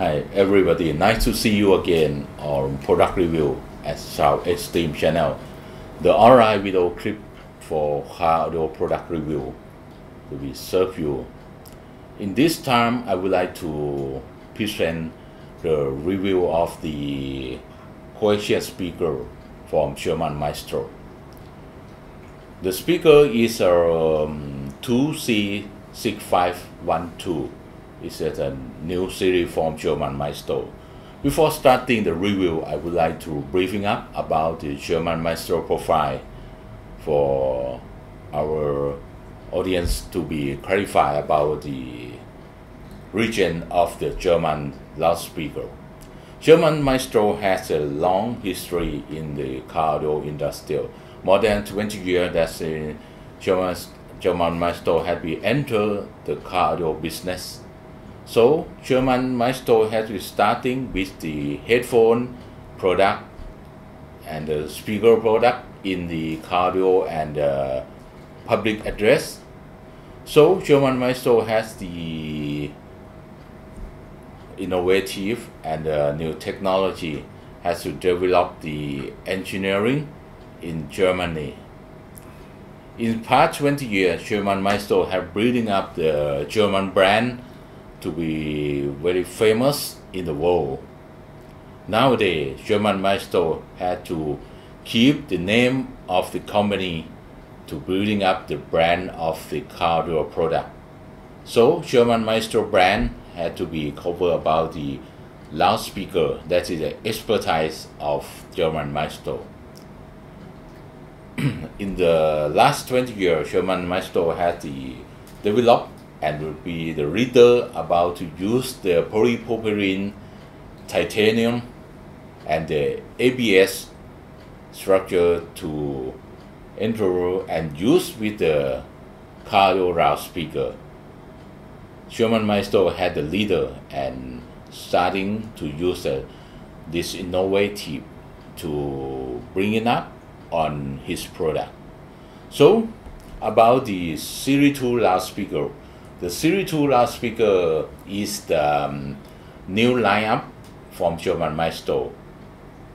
Hi everybody, nice to see you again on product review at South Extreme channel. The online video clip for car audio product review will be serve you. In this time, I would like to present the review of the coaxial speaker from German MAESTRO. The speaker is a 2C6512. It's a new series from German MAESTRO. Before starting the review, I would like to briefing up about the German MAESTRO profile for our audience to be clarified about the region of the German loudspeaker. German MAESTRO has a long history in the car audio industry. More than 20 years that German MAESTRO has been entered the car audio business. So German MAESTRO has been starting with the headphone product and the speaker product in the car audio and public address. So German MAESTRO has the innovative and new technology, has to develop the engineering in Germany. In past 20 years, German MAESTRO have building up the German brand to be very famous in the world. Nowadays, German MAESTRO had to keep the name of the company to building up the brand of the car audio product. So German MAESTRO brand had to be covered about the loudspeaker. That is the expertise of German MAESTRO. In the last 20 years, German MAESTRO has developed and will be the leader about to use the polypropylene, titanium, and the ABS structure to enter and use with the car audio loudspeaker. German MAESTRO had the leader and starting to use this innovative to bring it up on his product. So about the Series 2 loudspeaker. The Series 2 loudspeaker is the new lineup from German MAESTRO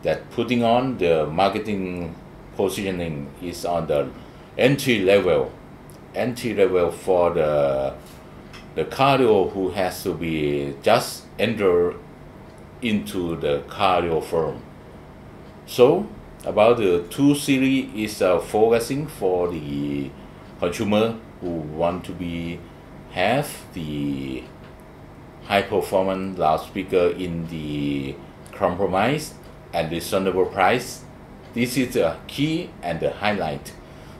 that putting on the marketing positioning is on the entry level for the car audio who has to be just enter into the car audio firm. So about the 2 series is focusing for the consumer who want to have the high performance loudspeaker in the compromise and reasonable price. This is the key and the highlight.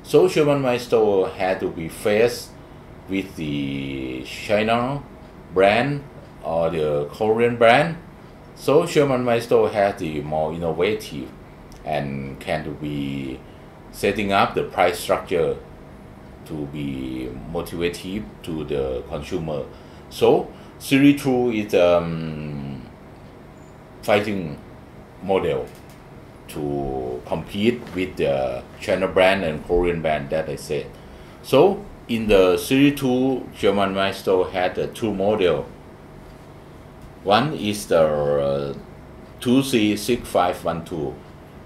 So German MAESTRO had to be faced with the China brand or the Korean brand. So German MAESTRO has the more innovative and can to be setting up the price structure to be motivative to the consumer. So Series 2 is fighting model to compete with the China brand and Korean brand that I said. So in the Series 2, German MAESTRO had 2 models. One is the 2C6512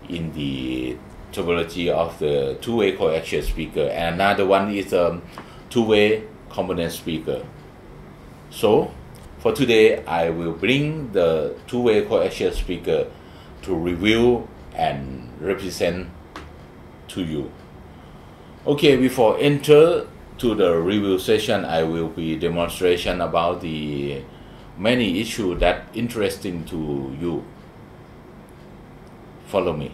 in the topology of the two-way coaxial speaker, and another one is a two-way component speaker. So for today, I will bring the two-way coaxial speaker to review and represent to you. Okay, before enter to the review session, I will be demonstration about the many issues that interesting to you. Follow me.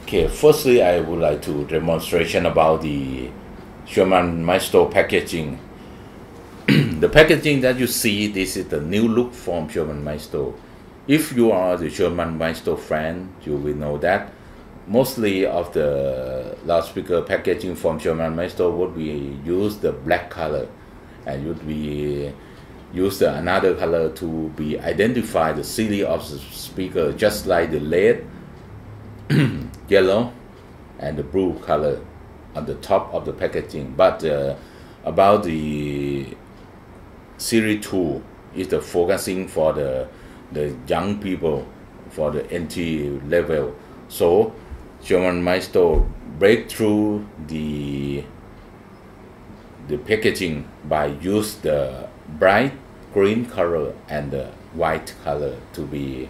Okay, firstly, I would like to demonstration about the German MAESTRO packaging. The packaging that you see, this is the new look from German MAESTRO. If you are the German MAESTRO fan, you will know that mostly of the loudspeaker packaging from German MAESTRO would be use the black color, and would be use another color to be identify the series of the speaker, just like the red, yellow, and the blue color on the top of the packaging. But about the Series 2 is the focusing for the young people, for the entry level. So German Maestro break through the packaging by use the bright green color and the white color to be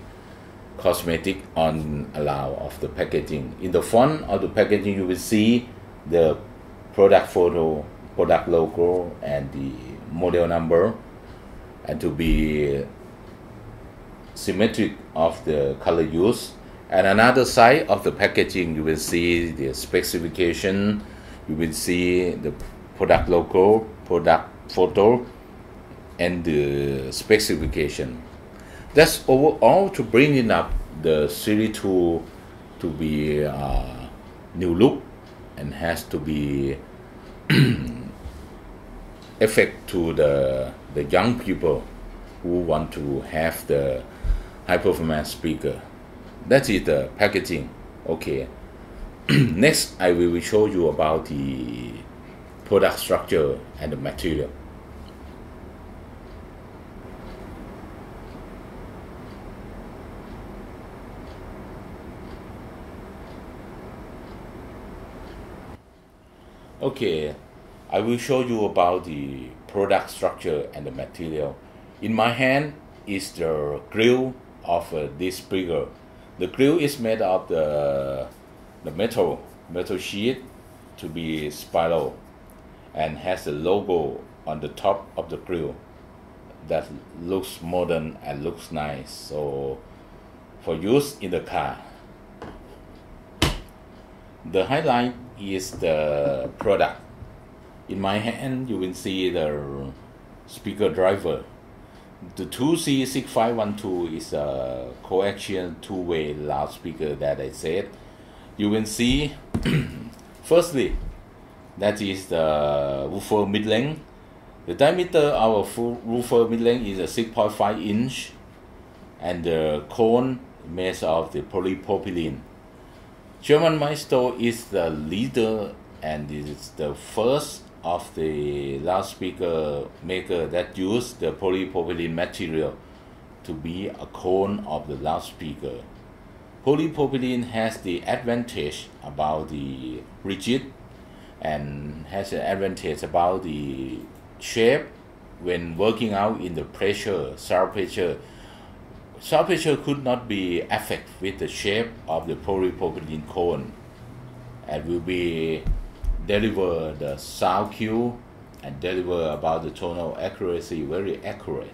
cosmetic on allow of the packaging. In the front of the packaging, you will see the product photo, product logo, and the model number, and to be symmetric of the color use. And another side of the packaging, you will see the specification, you will see the product logo, product photo, and the specification. That's overall to bring it up the Series 2 to be new look and has to be effect to the young people who want to have the high performance speaker. That is the packaging. Okay. Next, I will show you about the product structure and the material. Okay, I will show you about the product structure and the material. In my hand is the grill of this speaker. The grill is made of the metal sheet to be spiral and has a logo on the top of the grill that looks modern and looks nice. So for use in the car. The highlight is the product. In my hand, you will see the speaker driver. The 2C6512 is a coaxial two-way loudspeaker that I said. You will see, firstly, that is the woofer mid-length. The diameter of our woofer mid-length is a 6.5 inch, and the cone made of the polypropylene. German Maestro is the leader and is the first of the loudspeaker maker that use the polypropylene material to be a cone of the loudspeaker. Polypropylene has the advantage about the rigid and has an advantage about the shape when working out in the pressure, sound pressure. Sound pressure could not be affected with the shape of the polypropylene cone and will be deliver the sound cue and deliver about the tonal accuracy very accurate.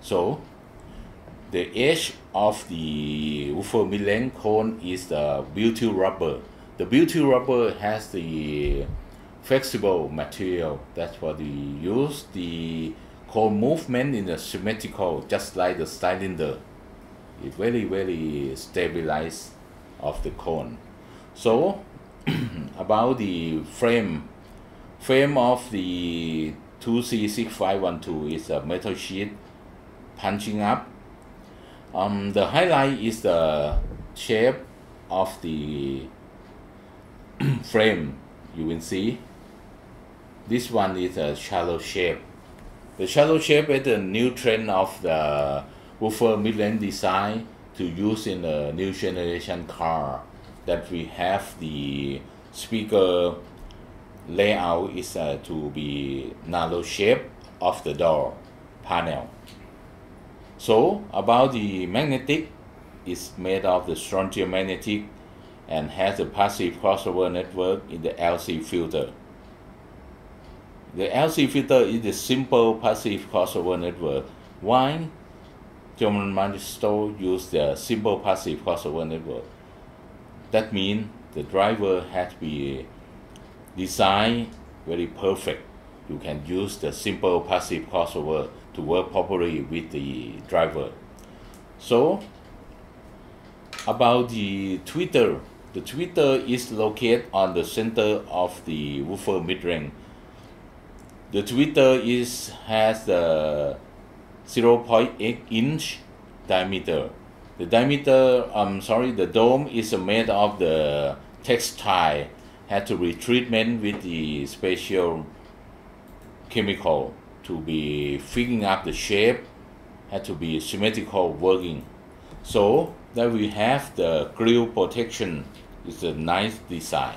So the edge of the woofer mid-length cone is the butyl rubber. The butyl rubber has the flexible material. That's what we use. The cone movement in the symmetrical, just like the cylinder. It's very stabilized of the cone. So about the frame of the 2C6512 is a metal sheet punching up. The highlight is the shape of the frame. You will see this one is a shallow shape. The shallow shape is the new trend of the woofer mid-length design to use in the new generation car, that we have the speaker layout is to be narrow shape of the door panel. So about the magnetic, is made of the strontium magnetic and has a passive crossover network in the LC filter. The LC filter is the simple passive crossover network. Why German Maestro use the simple passive crossover network? That means the driver has to be designed very perfect. You can use the simple passive crossover to work properly with the driver. So about the tweeter. The tweeter is located on the center of the woofer mid-range. The tweeter has a 0.8 inch diameter. The the dome is made of the textile, had to be treatment with the special chemical to be figuring up the shape, had to be symmetrical working. So that we have the grill protection is a nice design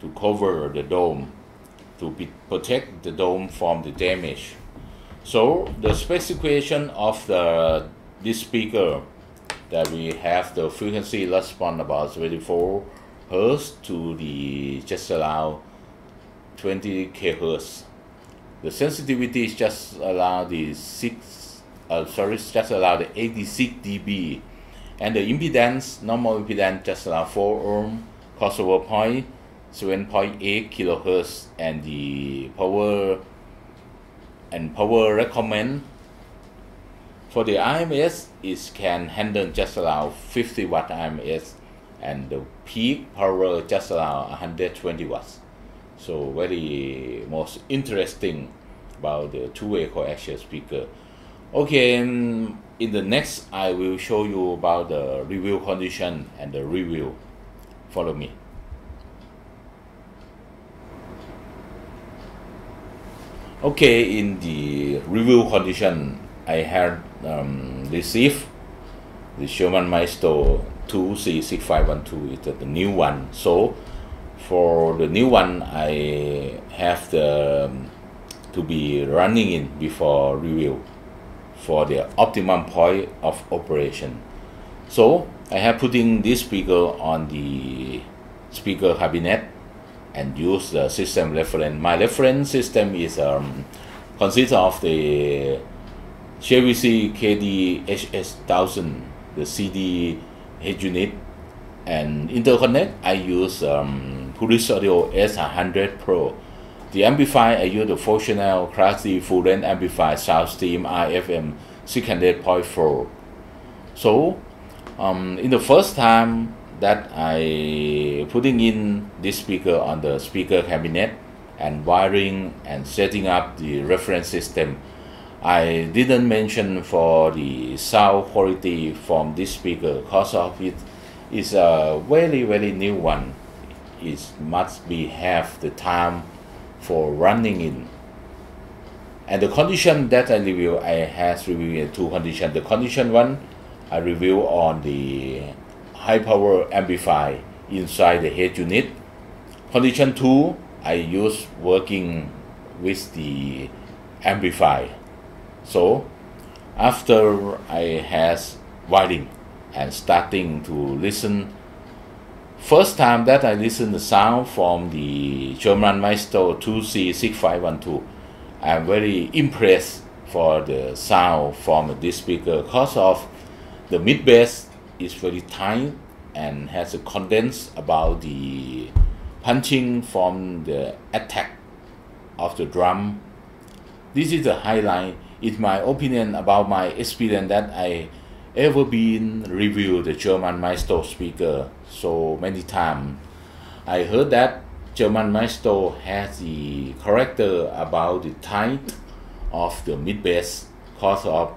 to cover the dome, to protect the dome from the damage. So the specification of this speaker, that we have the frequency response about 24 Hz to the just around 20 kHz. The sensitivity is just around the just around the 86 dB, and the impedance, normal impedance, just around 4 ohm, crossover point 7.8 kHz, and the power recommend for the IMS is can handle just around 50 watt IMS, and the peak power just around 120 watts. So very most interesting about the two-way coaxial speaker. Okay, in the next I will show you about the review condition and the review. Follow me. Okay, in the review condition, I had received the GERMAM MAESTRO 2C6512. It's the new one. So for the new one, I have to be running in before review for the optimum point of operation. So I have putting this speaker on the speaker cabinet and use the system reference. My reference system is consists of the JVC KD-HS1000, the CD head unit, and interconnect. I use Police Audio S100 Pro. The amplifier, I use the functional Class D full length amplifier SoundStream RFM 600.4. So in the first time that I putting in this speaker on the speaker cabinet and wiring and setting up the reference system, I didn't mention for the sound quality from this speaker because of it is a very new one. It must be have the time for running in. And the condition that I review, I has reviewed two conditions. The condition one, I review on the high power amplifier inside the head unit. Condition 2, I use working with the amplifier. So after I has wiring and starting to listen, first time that I listen the sound from the GERMAM MAESTRO 2C6512, I'm very impressed for the sound from this speaker because of the mid bass is very tight and has a condense about the punching from the attack of the drum. This is the highlight, in my opinion, about my experience that I ever been reviewed the GERMAM MAESTRO speaker so many times. I heard that GERMAM MAESTRO has the character about the type of the mid bass because of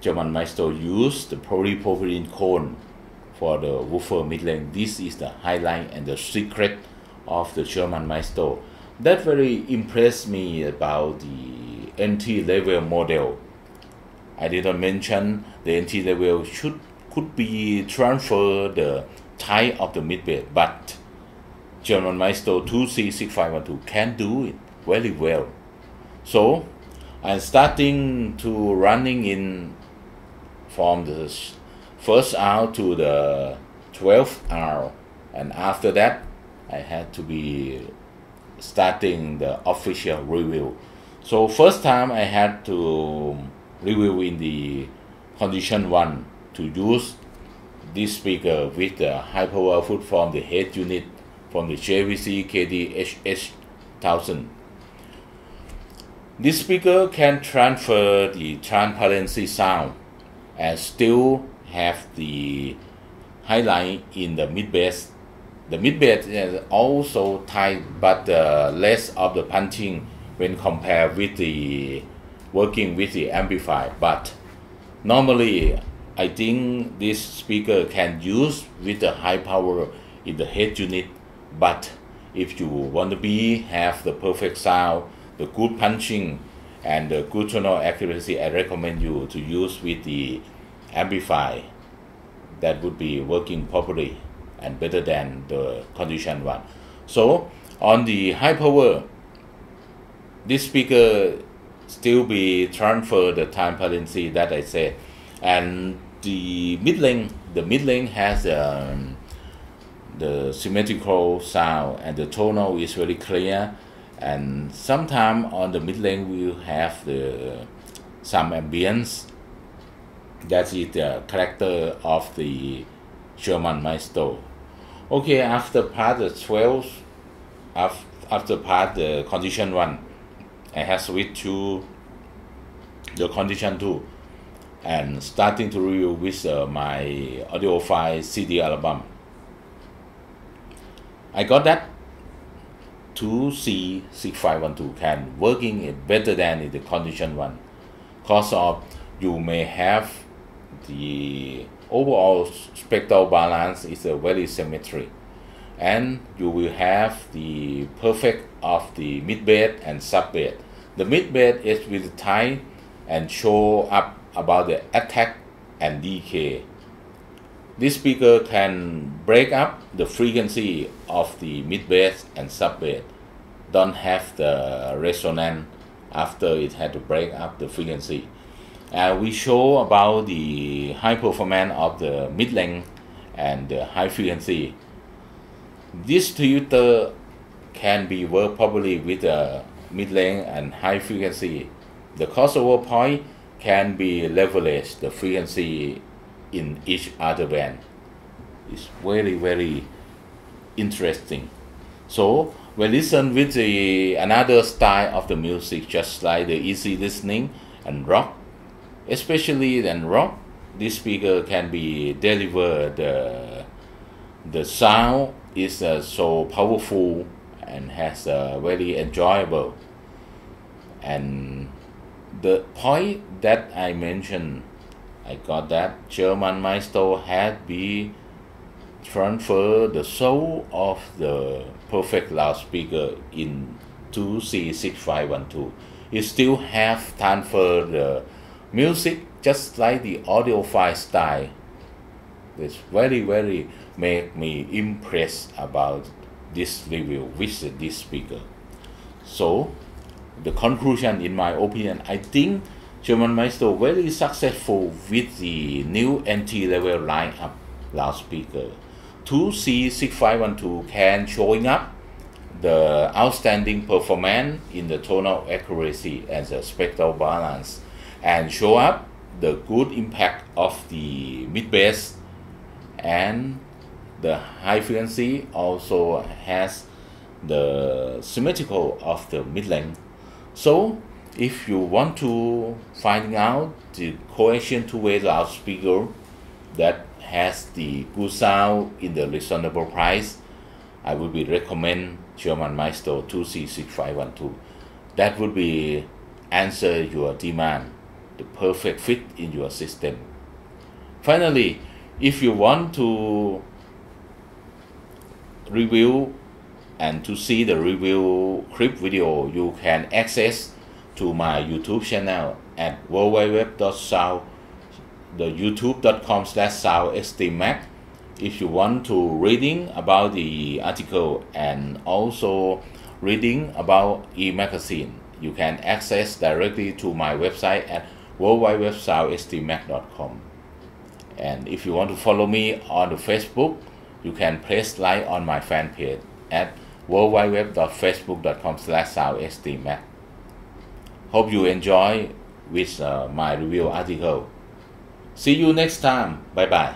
GERMAM MAESTRO use the polypropylene cone for the woofer mid range. This is the highlight and the secret of the GERMAM MAESTRO. That very impressed me about the entry-level model. I didn't mention the entry-level could be transfer the type of the mid bass, but GERMAM MAESTRO 2C6512 can do it very well. So I'm starting to running in from the first hour to the 12th hour, and after that I had to be starting the official review. So first time I had to review in the condition 1 to use this speaker with the high power output from the head unit from the JVC KD-HS1000. This speaker can transfer the transparency sound and still have the highlight in the mid bass. The mid bass is also tight, but less of the punching when compared with the working with the amplifier. But normally I think this speaker can use with the high power in the head unit, but if you want to have the perfect sound, the good punching and the good tonal accuracy, I recommend you to use with the amplifier that would be working properly and better than the condition one. So on the high power, this speaker still be transfer the time latency that I said, and the mid-lane has the symmetrical sound, and the tonal is very clear, and sometimes on the mid-lane we will have some ambience. That is the character of the German Maestro. Okay, after part 12, after part the condition 1, I have switched to the condition 2 and starting to review with my audiophile CD album. I got that 2C6512 can working better than in the condition 1, because of you may have the overall spectral balance is a very symmetry, and you will have the perfect of the mid bass and sub bass. The mid bass is with tight and show up about the attack and decay. This speaker can break up the frequency of the mid bass and sub bass, don't have the resonance after it had to break up the frequency. We show about the high performance of the mid-length and the high frequency. This distributor can be worked properly with the mid-length and high frequency. The crossover point can be leveraged the frequency in each other band. It's very, very interesting. So we listen with another style of the music, just like the easy listening and rock. Especially in rock, this speaker can be delivered the sound is so powerful and has very enjoyable. And the point that I mentioned, I got that German Maestro had be transfer the soul of the perfect loudspeaker in 2C6512. It still have transfer the music just like the audiophile style. It's very, very make me impressed about this review with this speaker. So the conclusion, in my opinion, I think German Maestro very successful with the new entry-level lineup loudspeaker. 2C6512 can showing up the outstanding performance in the tonal accuracy and the spectral balance, and show up the good impact of the mid bass, and the high frequency also has the symmetrical of the mid length. So if you want to find out the cohesion two-way loudspeaker that has the good sound in the reasonable price, I would be recommend German Maestro 2C6512. That would be answer your demand, the perfect fit in your system. Finally, if you want to review and to see the review clip video, you can access to my YouTube channel at youtube.com/soundextremax. If you want to reading about the article and also reading about e-magazine, you can access directly to my website at www.soundextremax.com. And if you want to follow me on the Facebook, you can press like on my fan page at www.facebook.com/soundextremax. Hope you enjoy with my review article. See you next time. Bye bye.